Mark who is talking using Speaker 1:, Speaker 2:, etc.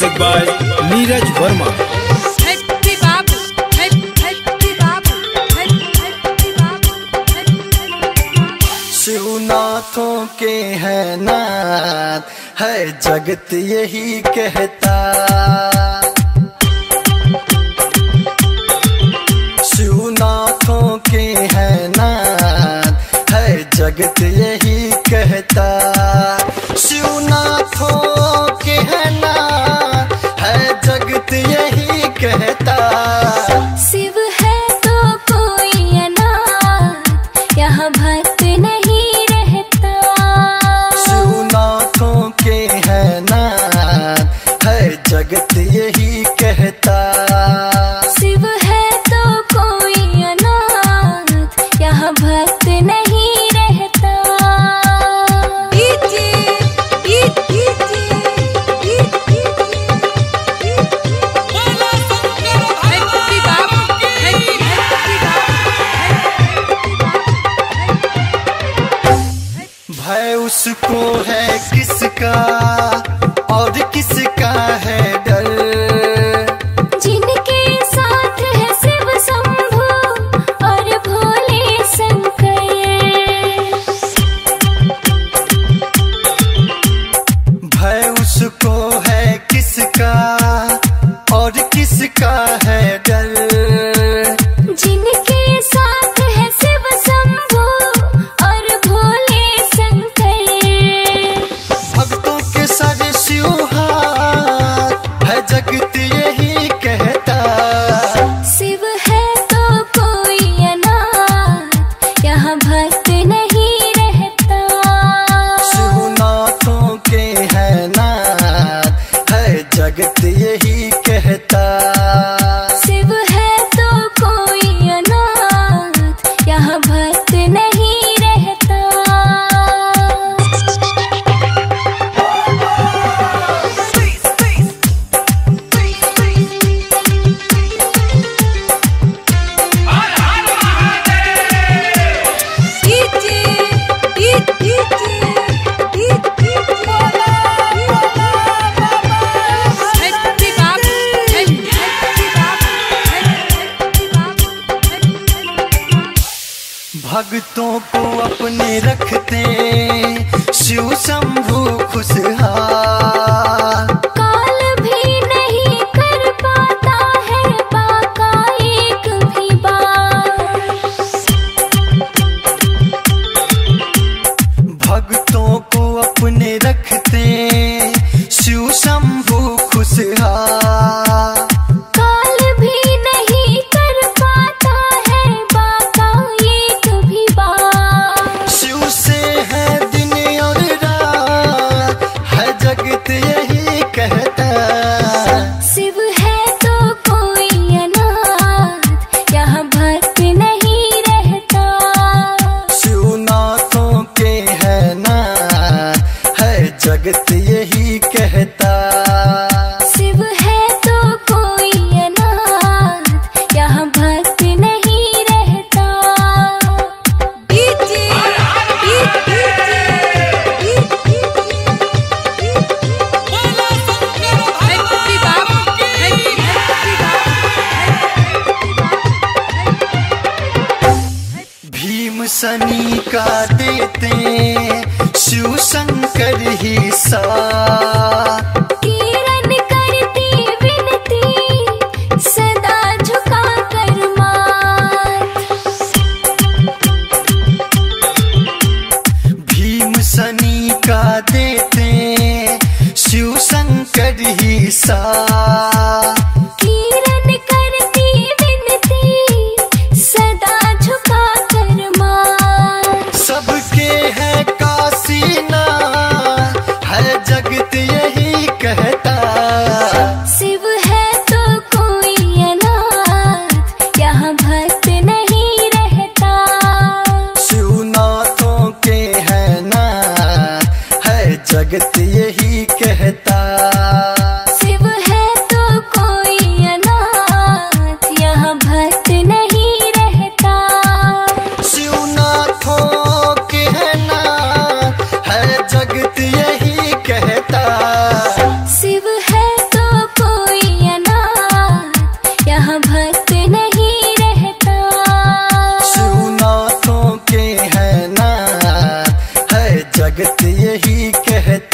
Speaker 1: Music by Neeraj Verma.
Speaker 2: शिवनाथों के है नाथ है जगत यही कहता। शिवनाथों के है नाथ है जगत यही कहता। शिवनाथों के है नाथ है जगत यही कहता।
Speaker 3: शिव है तो कोई अनाथ यहाँ भक्त नहीं रहता।
Speaker 2: शिवनाथों के है नाथ है जगत यही कहता।
Speaker 3: शिव है तो कोई अनाथ यहाँ भक्त नहीं रहता।
Speaker 2: भय उसको है किसका और किसका है डर।
Speaker 3: जिनके साथ है शिव शंभू और भोले शंकर।
Speaker 2: भय उसको है किसका और किसका है डर।
Speaker 3: जिनके साथ है शिव शंभू और भोले शंकर।
Speaker 2: भक्तों के सारे शिवहार है जगत यही कहता।
Speaker 3: शिव है तो कोई अनाथ यहाँ भक्त नहीं रहता।
Speaker 2: शिवनाथों के है नाथ है जगत यही कहता।
Speaker 3: शिव है तो कोई अनाथ यहाँ भक्त नहीं रहता।
Speaker 2: भक्तों को अपने रखते शिव शंभू खुशहाल।
Speaker 3: काल भी नहीं कर पाता है बाका एक भी बार।
Speaker 2: भक्तों को अपने रखते शिव शंभू खुशहाल।
Speaker 3: काल भी नहीं कर पाता है बाका एक भी बार।
Speaker 2: शिव से है दिन और रात है जगत यही कहता।
Speaker 3: शिव है तो कोई अनाथ यहाँ भक्त नहीं रहता।
Speaker 2: शिवनाथों के है नाथ है जगत यही कहता।
Speaker 3: शिव है तो कोई अनाथ यहाँ भक्त नहीं रहता।
Speaker 2: भीम सनी का देते शिव शंकर ही साथ।
Speaker 3: किरण करती विनती सदा झुका कर माथ।
Speaker 2: भीम सनी का देते शिव शंकर ही साथ।
Speaker 3: किरण करती विनती सदा झुका कर माथ।
Speaker 2: सबके है काशीना है जगत यही जगत यही कहता